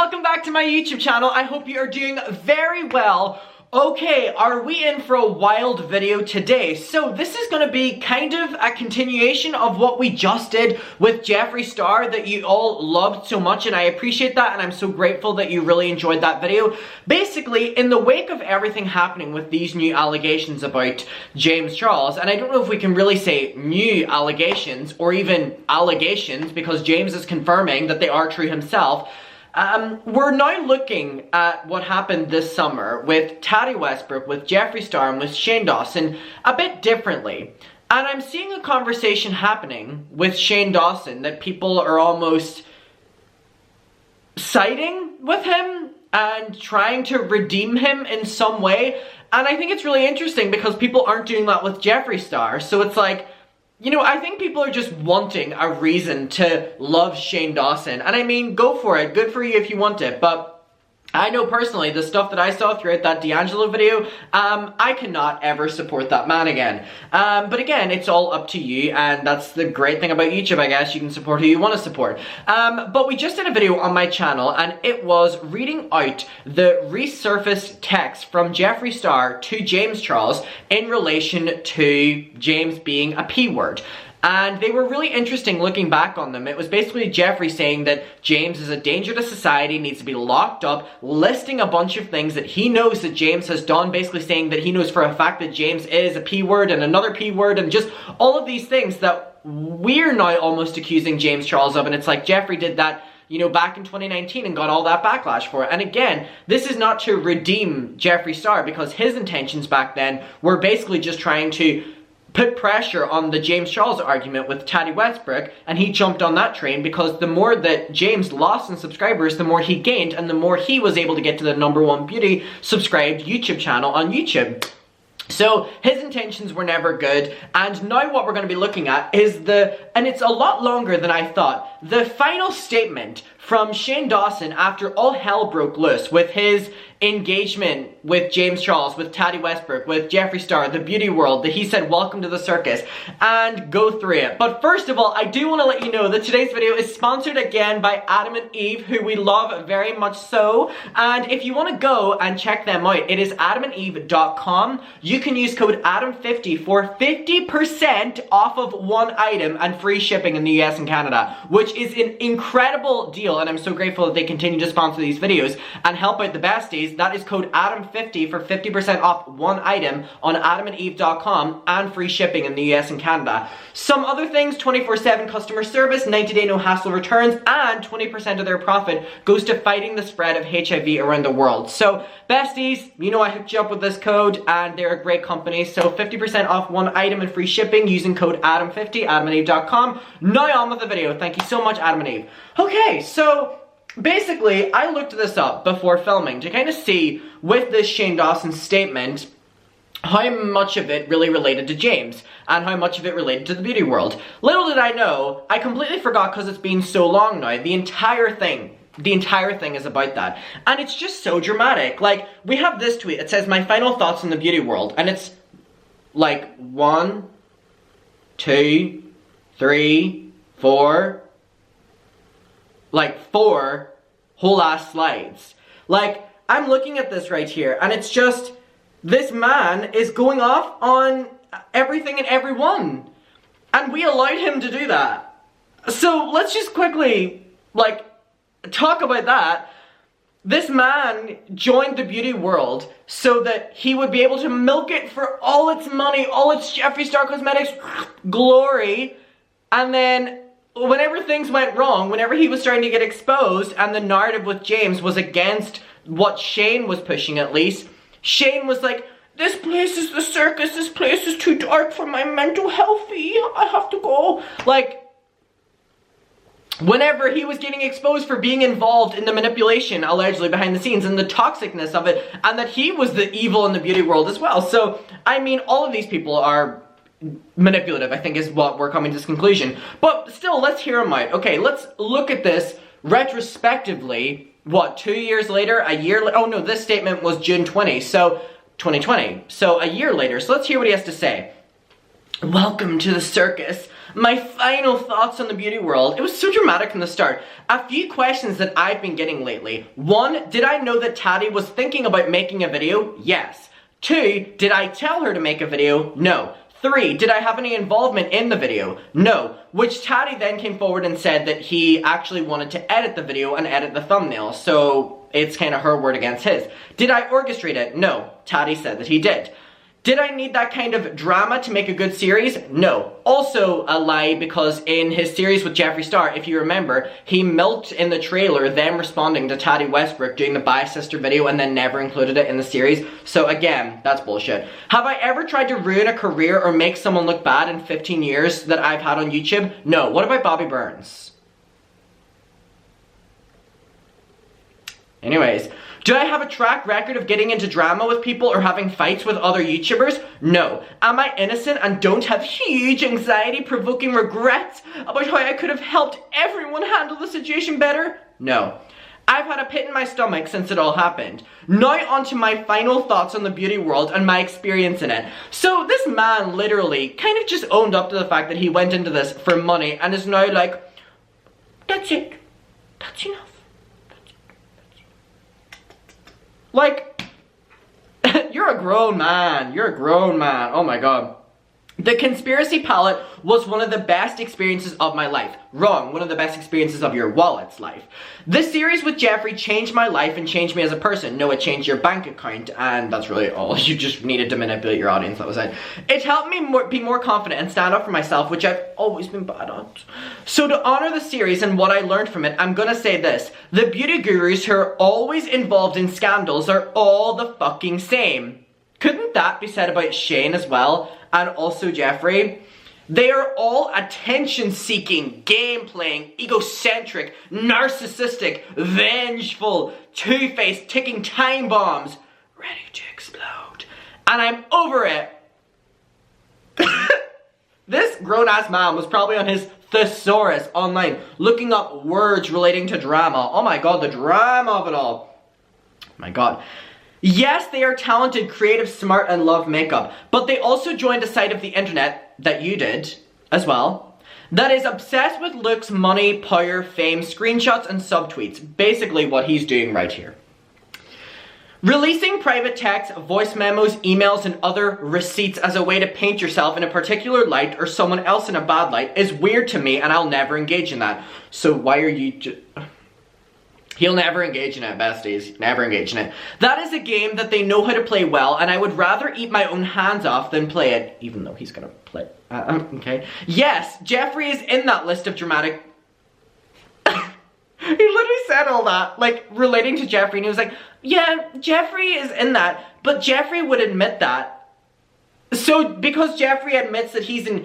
welcome back to my YouTube channel. I hope you are doing very well. Okay, are we in for a wild video today? So this is going to be kind of a continuation of what we just did with Jeffree Star that you all loved so much, and I appreciate that, and I'm so grateful that you really enjoyed that video. Basically, in the wake of everything happening with these new allegations about James Charles, and I don't know if we can really say new allegations or even allegations because James is confirming that they are true himself. We're now looking at what happened this summer with Tati Westbrook, with Jeffree Star, and with Shane Dawson a bit differently. And I'm seeing a conversation happening with Shane Dawson that people are almost siding with him and trying to redeem him in some way. And I think it's really interesting because people aren't doing that with Jeffree Star. So it's like, you know, I think people are just wanting a reason to love Shane Dawson. And I mean, go for it. Good for you if you want it. But I know personally, the stuff that I saw throughout that D'Angelo video, I cannot ever support that man again. But again, it's all up to you, and that's the great thing about YouTube, I guess. You can support who you want to support. But we just did a video on my channel, and it was reading out the resurfaced text from Jeffree Star to James Charles in relation to James being a P-word. And they were really interesting looking back on them. It was basically Jeffree saying that James is a danger to society, needs to be locked up, listing a bunch of things that he knows that James has done, basically saying that he knows for a fact that James is a P-word and another P-word and just all of these things that we're now almost accusing James Charles of. And it's like Jeffree did that, you know, back in 2019 and got all that backlash for it. And again, this is not to redeem Jeffree Star because his intentions back then were basically just trying to put pressure on the James Charles argument with Tati Westbrook, and he jumped on that train because the more that James lost in subscribers, the more he gained, and the more he was able to get to the #1 beauty subscribed YouTube channel on YouTube. So his intentions were never good, and now what we're going to be looking at is and it's a lot longer than I thought, the final statement from Shane Dawson after all hell broke loose with his engagement with James Charles, with Tati Westbrook, with Jeffree Star, the beauty world, that he said welcome to the circus, and go through it. But first of all, I do want to let you know that today's video is sponsored again by Adam and Eve, who we love very much so, and if you want to go and check them out, it is adamandeve.com. You can use code ADAM50 for 50% off of one item and free shipping in the US and Canada, which is an incredible deal, and I'm so grateful that they continue to sponsor these videos and help out the besties. That is code ADAM50 for 50% off one item on adamandeve.com and free shipping in the US and Canada. Some other things, 24/7 customer service, 90-day no hassle returns, and 20% of their profit goes to fighting the spread of HIV around the world. So besties, you know I hooked you up with this code, and they're a great company. So 50% off one item and free shipping using code ADAM50, adamandeve.com. Now on with the video. Thank you so much, Adam and Eve. Okay, so basically, I looked this up before filming to kind of see, with this Shane Dawson statement, how much of it really related to James, and how much of it related to the beauty world. Little did I know, I completely forgot because it's been so long now, the entire thing is about that. And it's just so dramatic. Like, we have this tweet, it says, my final thoughts on the beauty world, and it's like 1, 2, 3, 4... like 4 whole ass slides. Like, I'm looking at this right here, and it's just, this man is going off on everything and everyone. And we allowed him to do that. So let's just quickly, like, talk about that. This man joined the beauty world so that he would be able to milk it for all its money, all its Jeffree Star Cosmetics glory, and then whenever things went wrong, whenever he was starting to get exposed and the narrative with James was against what Shane was pushing, at least, Shane was like, this place is the circus, this place is too dark for my mental health, I have to go. Like, whenever he was getting exposed for being involved in the manipulation, allegedly, behind the scenes, and the toxicness of it, and that he was the evil in the beauty world as well. So, I mean, all of these people are manipulative, I think, is what we're coming to this conclusion. But still, let's hear him out. Okay, let's look at this retrospectively. What, 2 years later? A year later? Oh no, this statement was June 20, so 2020. So a year later. So let's hear what he has to say. Welcome to the circus. My final thoughts on the beauty world. It was so dramatic from the start. A few questions that I've been getting lately. 1, did I know that Tati was thinking about making a video? Yes. 2, did I tell her to make a video? No. 3, did I have any involvement in the video? No. Which Tati then came forward and said that he actually wanted to edit the video and edit the thumbnail. So it's kind of her word against his. Did I orchestrate it? No. Tati said that he did. Did I need that kind of drama to make a good series? No. Also a lie, because in his series with Jeffree Star, if you remember, he milked in the trailer them responding to Tati Westbrook doing the Bye Sister video and then never included it in the series. So again, that's bullshit. Have I ever tried to ruin a career or make someone look bad in 15 years that I've had on YouTube? No. What about Bobby Burns? Anyways. Do I have a track record of getting into drama with people or having fights with other YouTubers? No. Am I innocent and don't have huge anxiety-provoking regrets about how I could have helped everyone handle the situation better? No. I've had a pit in my stomach since it all happened. Now on to my final thoughts on the beauty world and my experience in it. So this man literally kind of just owned up to the fact that he went into this for money and is now like, that's it. That's enough. Like, you're a grown man. You're a grown man. Oh my god. The conspiracy palette was one of the best experiences of my life. Wrong, one of the best experiences of your wallet's life. This series with Jeffree changed my life and changed me as a person. No, it changed your bank account, and that's really all. You just needed to manipulate your audience, that was it. It helped me be more confident and stand up for myself, which I've always been bad at. So to honor the series and what I learned from it, I'm gonna say this. The beauty gurus who are always involved in scandals are all the fucking same. Couldn't that be said about Shane as well? And also Jeffree? They are all attention-seeking, game-playing, egocentric, narcissistic, vengeful, two-faced, ticking time bombs, ready to explode. And I'm over it. This grown-ass man was probably on his thesaurus online, looking up words relating to drama. Oh my god, the drama of it all. Oh my god. Yes, they are talented, creative, smart, and love makeup, but they also joined a side of the internet, that you did, as well, that is obsessed with looks, money, power, fame, screenshots, and subtweets. Basically what he's doing right here. Releasing private texts, voice memos, emails, and other receipts as a way to paint yourself in a particular light or someone else in a bad light is weird to me, and I'll never engage in that. So why are you He'll never engage in it, besties. Never engage in it. That is a game that they know how to play well, and I would rather eat my own hands off than play it, even though he's gonna play. Okay. Yes, Jeffree is in that list of dramatic. He literally said all that, like, relating to Jeffree, and he was like, yeah, Jeffree is in that, but Jeffree would admit that. So, because Jeffree admits that he's an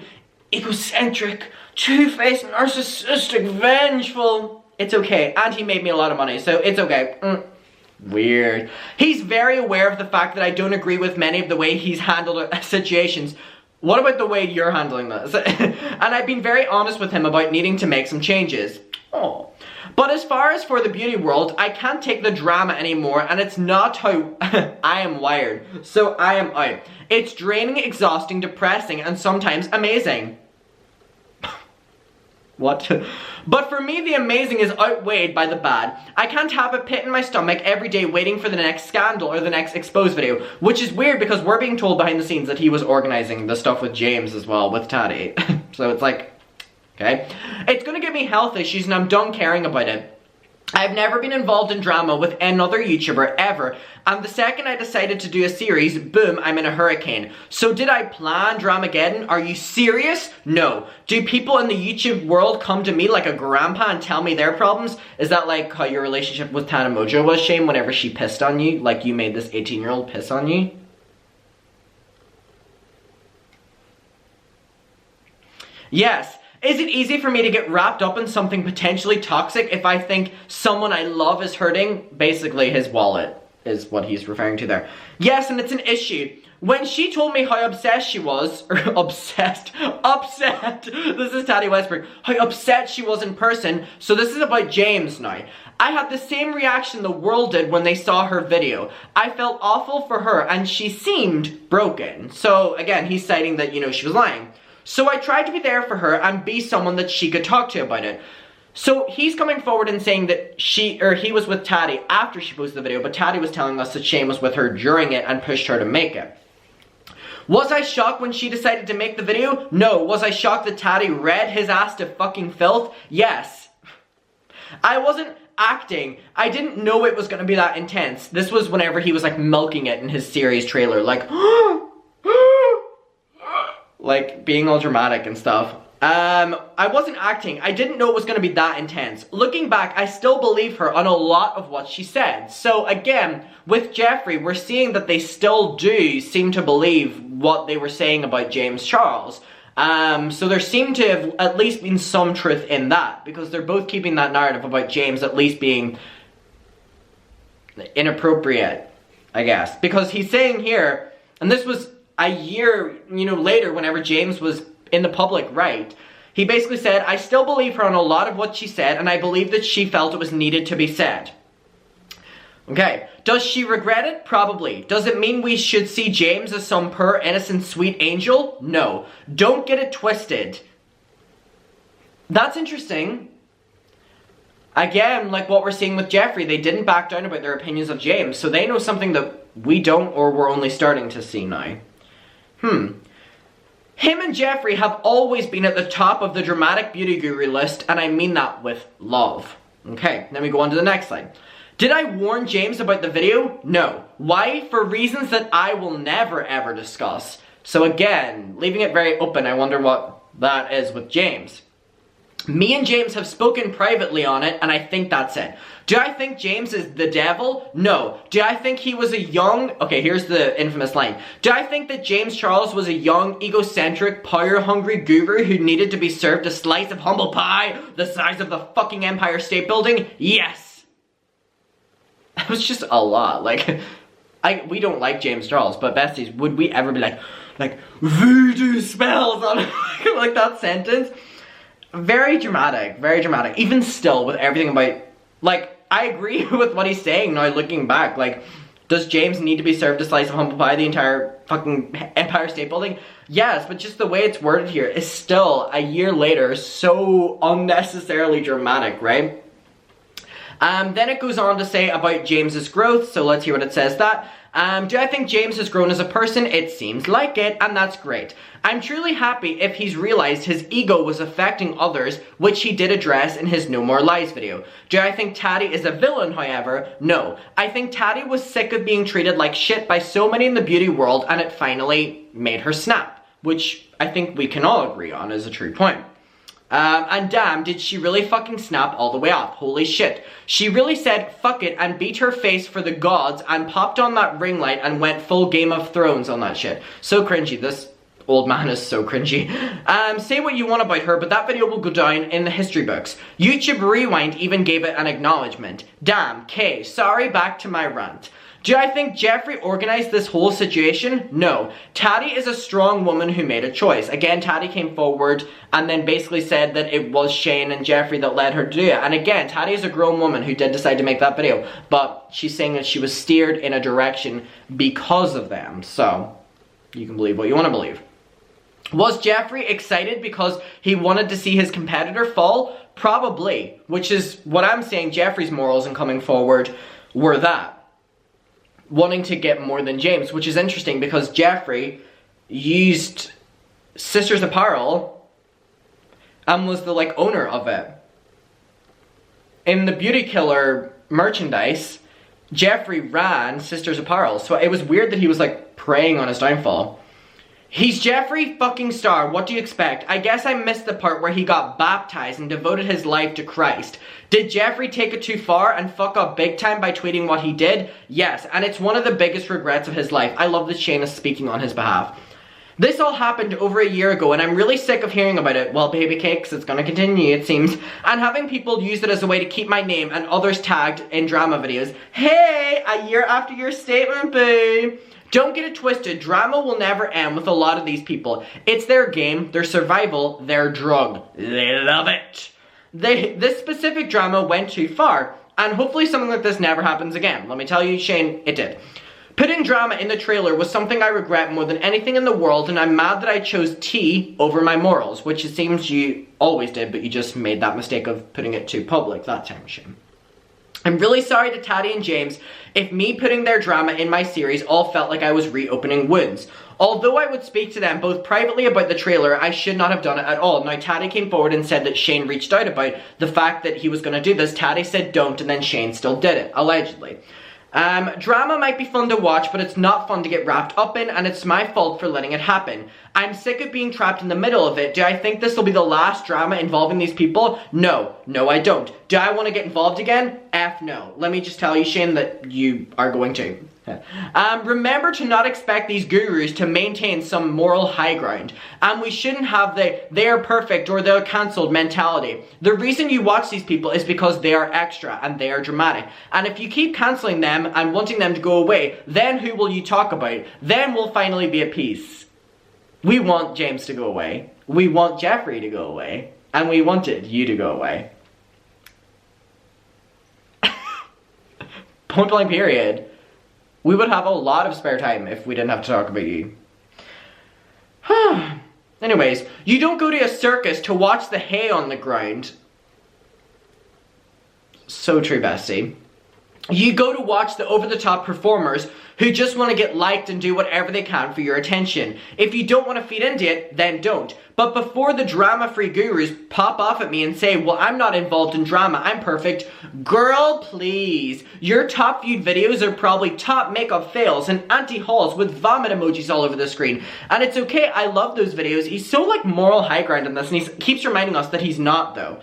egocentric, two-faced, narcissistic, vengeful... It's okay, and he made me a lot of money, so it's okay. Weird. He's very aware of the fact that I don't agree with many of the way he's handled situations. What about the way you're handling this? And I've been very honest with him about needing to make some changes. Oh. But as far as for the beauty world, I can't take the drama anymore, and it's not how I am wired. So I am out. It's draining, exhausting, depressing, and sometimes amazing. What? But for me, the amazing is outweighed by the bad. I can't have a pit in my stomach every day waiting for the next scandal or the next exposed video, which is weird because we're being told behind the scenes that he was organizing the stuff with James as well, with Tati. So it's like, okay. It's gonna give me health issues and I'm done caring about it. I've never been involved in drama with another YouTuber ever, and the second I decided to do a series, boom, I'm in a hurricane. So did I plan Dramageddon? Are you serious? No. Do people in the YouTube world come to me like a grandpa and tell me their problems? Is that like how your relationship with Tana Mojo was, Shane, whenever she pissed on you? Like you made this 18-year-old piss on you? Yes. Is it easy for me to get wrapped up in something potentially toxic if I think someone I love is hurting? Basically, his wallet is what he's referring to there. Yes, and it's an issue. When she told me how obsessed she was, or upset, this is Tati Westbrook, how upset she was in person, so this is about James now. I had the same reaction the world did when they saw her video. I felt awful for her, and she seemed broken. So, again, he's citing that, you know, she was lying. So I tried to be there for her and be someone that she could talk to about it. So he's coming forward and saying that he was with Tati after she posted the video, but Tati was telling us that Shane was with her during it and pushed her to make it. Was I shocked when she decided to make the video? No. Was I shocked that Tati read his ass to fucking filth? Yes. I wasn't acting. I didn't know it was going to be that intense. This was whenever he was like milking it in his series trailer, like like being all dramatic and stuff. I wasn't acting. I didn't know it was going to be that intense. Looking back, I still believe her on a lot of what she said. So again, with Jeffree, we're seeing that they still do seem to believe what they were saying about James Charles. So there seemed to have at least been some truth in that, because they're both keeping that narrative about James at least being inappropriate, I guess. Because he's saying here, and this was a year, later, whenever James was in the public, right? He basically said, I still believe her on a lot of what she said, and I believe that she felt it was needed to be said. Okay, does she regret it? Probably. Does it mean we should see James as some poor, innocent, sweet angel? No. Don't get it twisted. That's interesting. Again, like what we're seeing with Jeffree, they didn't back down about their opinions of James, so they know something that we don't, or we're only starting to see now. Him and Jeffree have always been at the top of the dramatic beauty guru list, and I mean that with love. Okay, then we go on to the next slide. Did I warn James about the video? No. Why? For reasons that I will never ever discuss. So again, leaving it very open, I wonder what that is with James. Me and James have spoken privately on it, and I think that's it. Do I think James is the devil? No. Do I think he was a young... Okay, here's the infamous line. Do I think that James Charles was a young, egocentric, power-hungry guru who needed to be served a slice of humble pie the size of the fucking Empire State Building? Yes. That was just a lot. Like, we don't like James Charles, but besties, would we ever be like voodoo spells on like that sentence? Very dramatic, very dramatic. Even still, with everything about, like, I agree with what he's saying now looking back. Like, does James need to be served a slice of humble pie the entire fucking Empire State Building? Yes, but just the way it's worded here is still, a year later, so unnecessarily dramatic, right? Then it goes on to say about James's growth, so let's hear what it says that. Do I think James has grown as a person? It seems like it, and that's great. I'm truly happy if he's realized his ego was affecting others, which he did address in his No More Lies video. Do I think Tati is a villain, however? No. I think Tati was sick of being treated like shit by so many in the beauty world, and it finally made her snap, which I think we can all agree on is a true point. And damn, did she really fucking snap all the way off. Holy shit. She really said fuck it and beat her face for the gods and popped on that ring light and went full Game of Thrones on that shit. So cringy. This old man is so cringy. Say what you want about her, but that video will go down in the history books. YouTube Rewind even gave it an acknowledgement. Damn, Kay, sorry, back to my rant. Do I think Jeffree organized this whole situation? No. Tati is a strong woman who made a choice. Again, Tati came forward and then basically said that it was Shane and Jeffree that led her to do it. And again, Tati is a grown woman who did decide to make that video. But she's saying that she was steered in a direction because of them. So, you can believe what you want to believe. Was Jeffree excited because he wanted to see his competitor fall? Probably. Which is what I'm saying Jeffree's morals in coming forward were that. Wanting to get more than James, which is interesting because Jeffree used Sisters Apparel and was the like owner of it. In the Beauty Killer merchandise, Jeffree ran Sisters Apparel, so it was weird that he was like preying on his downfall. He's Jeffree fucking Star, what do you expect? I guess I missed the part where he got baptized and devoted his life to Christ. Did Jeffree take it too far and fuck up big time by tweeting what he did? Yes, and it's one of the biggest regrets of his life. I love that Shane is speaking on his behalf. This all happened over a year ago and I'm really sick of hearing about it. Well, baby cakes, it's gonna continue it seems. And having people use it as a way to keep my name and others tagged in drama videos. Hey, a year after your statement, boo. Don't get it twisted, drama will never end with a lot of these people. It's their game, their survival, their drug. They love it. This specific drama went too far, and hopefully something like this never happens again. Let me tell you, Shane, it did. Putting drama in the trailer was something I regret more than anything in the world, and I'm mad that I chose tea over my morals, which it seems you always did, but you just made that mistake of putting it too public. That's a shame. I'm really sorry to Tati and James if me putting their drama in my series all felt like I was reopening wounds. Although I would speak to them both privately about the trailer, I should not have done it at all. Now, Tati came forward and said that Shane reached out about the fact that he was going to do this. Tati said don't, and then Shane still did it, allegedly. Drama might be fun to watch, but it's not fun to get wrapped up in, and it's my fault for letting it happen. I'm sick of being trapped in the middle of it. Do I think this will be the last drama involving these people? No. No, I don't. Do I want to get involved again? F no. Let me just tell you, Shane, that you are going to. Remember to not expect these gurus to maintain some moral high ground. And we shouldn't have the they are perfect or they're cancelled mentality. The reason you watch these people is because they are extra and they are dramatic. And if you keep cancelling them and wanting them to go away, then who will you talk about? Then we'll finally be at peace. We want James to go away. We want Jeffrey to go away. And we wanted you to go away. Point blank period. We would have a lot of spare time if we didn't have to talk about you. Anyways, you don't go to a circus to watch the hay on the ground. So true, Bessie. You go to watch the over-the-top performers who just want to get liked and do whatever they can for your attention. If you don't want to feed into it, then don't. But before the drama-free gurus pop off at me and say, well, I'm not involved in drama, I'm perfect. Girl, please. Your top viewed videos are probably top makeup fails and anti-hauls with vomit emojis all over the screen. And it's okay, I love those videos. He's so like moral high ground in this, and he keeps reminding us that he's not though.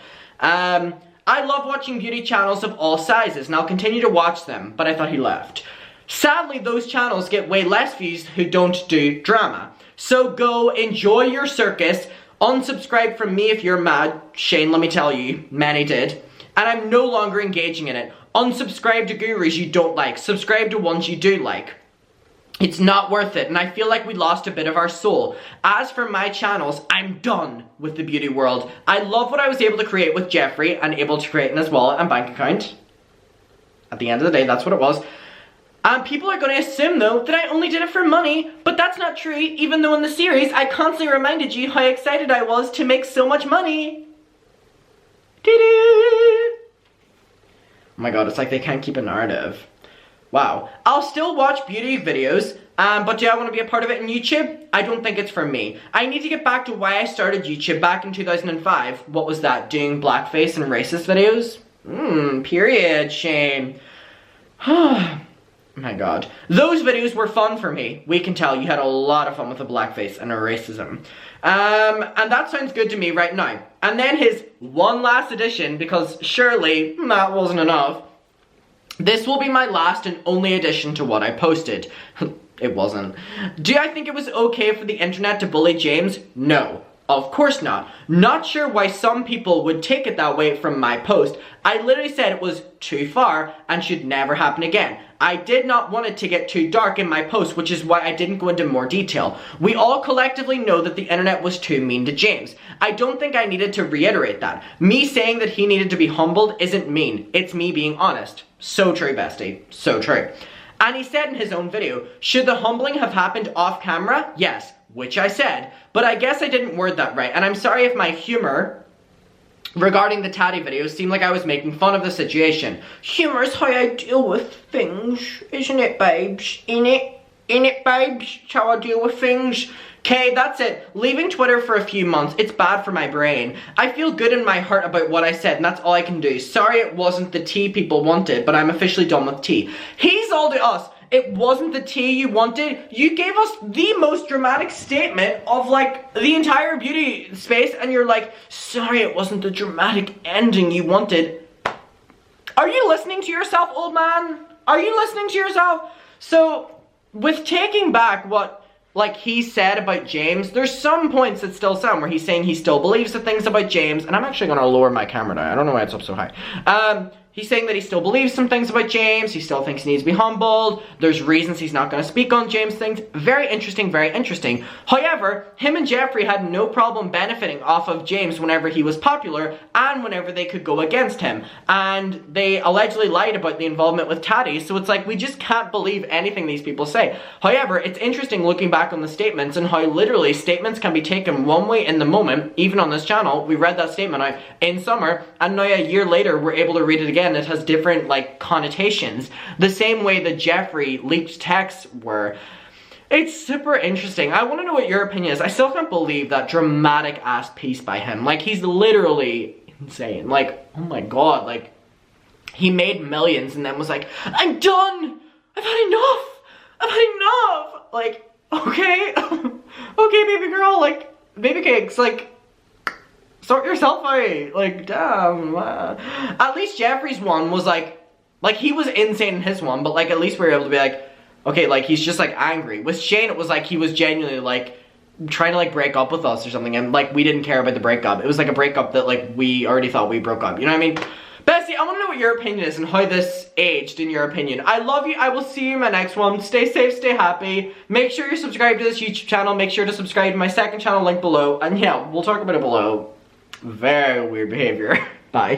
I love watching beauty channels of all sizes, and I'll continue to watch them, but I thought he left. Sadly, those channels get way less views who don't do drama. So go enjoy your circus, unsubscribe from me if you're mad. Shane, let me tell you, many did. And I'm no longer engaging in it. Unsubscribe to gurus you don't like, subscribe to ones you do like. It's not worth it, and I feel like we lost a bit of our soul. As for my channels, I'm done with the beauty world. I love what I was able to create with Jeffrey and able to create in his wallet and bank account. At the end of the day, that's what it was. People are going to assume, though, that I only did it for money, but that's not true, even though in the series, I constantly reminded you how excited I was to make so much money. Doo-doo! Oh my god, it's like they can't keep a narrative. Wow. I'll still watch beauty videos, but do I want to be a part of it on YouTube? I don't think it's for me. I need to get back to why I started YouTube back in 2005. What was that? Doing blackface and racist videos? Period, Shane. Oh my god. Those videos were fun for me. We can tell you had a lot of fun with the blackface and racism. And that sounds good to me right now. And then his one last edition, because surely that wasn't enough. This will be my last and only addition to what I posted. It wasn't. Do I think it was okay for the internet to bully James? No. Of course not. Not sure why some people would take it that way from my post. I literally said it was too far and should never happen again. I did not want it to get too dark in my post, which is why I didn't go into more detail. We all collectively know that the internet was too mean to James. I don't think I needed to reiterate that. Me saying that he needed to be humbled isn't mean. It's me being honest. So true, bestie. So true. And he said in his own video, should the humbling have happened off camera? Yes, which I said. But I guess I didn't word that right. And I'm sorry if my humor regarding the Tati videos seemed like I was making fun of the situation. Humor is how I deal with things, isn't it, babes? Ain't it, babes? It's how I deal with things. Okay, that's it. Leaving Twitter for a few months, it's bad for my brain. I feel good in my heart about what I said, and that's all I can do. Sorry it wasn't the tea people wanted, but I'm officially done with tea. He's all to us. It wasn't the tea you wanted. You gave us the most dramatic statement of, like, the entire beauty space, and you're like, sorry it wasn't the dramatic ending you wanted. Are you listening to yourself, old man? Are you listening to yourself? So, with taking back what, like, he said about James, there's some points that still sound where he's saying he still believes the things about James, and I'm actually going to lower my camera down. I don't know why it's up so high. he's saying that he still believes some things about James. He still thinks he needs to be humbled. There's reasons he's not going to speak on James things. Very interesting, very interesting. However, him and Jeffree had no problem benefiting off of James whenever he was popular and whenever they could go against him. And they allegedly lied about the involvement with Tati, so it's like we just can't believe anything these people say. However, it's interesting looking back on the statements and how literally statements can be taken one way in the moment. Even on this channel, we read that statement out in summer, and now a year later we're able to read it again. It has different like connotations, the same way the Jeffree leaked texts were. It's super interesting. I want to know what your opinion is. I still can't believe that dramatic ass piece by him. Like, he's literally insane. Like, oh my god, like, he made millions and then was like, I'm done! I've had enough! I've had enough! Like, okay. Okay, baby girl, like, baby cakes, like, sort yourself out. Like, damn. At least Jeffree's one was like, he was insane in his one, but like, at least we were able to be like, okay, like, he's just like angry. With Shane, it was like, he was genuinely like, trying to like break up with us or something, and like, we didn't care about the breakup. It was like a breakup that like, we already thought we broke up, you know what I mean? Bestie, I want to know what your opinion is and how this aged in your opinion. I love you. I will see you in my next one. Stay safe, stay happy. Make sure you're subscribed to this YouTube channel. Make sure to subscribe to my second channel, link below. And yeah, we'll talk about it below. Very weird behavior. Bye.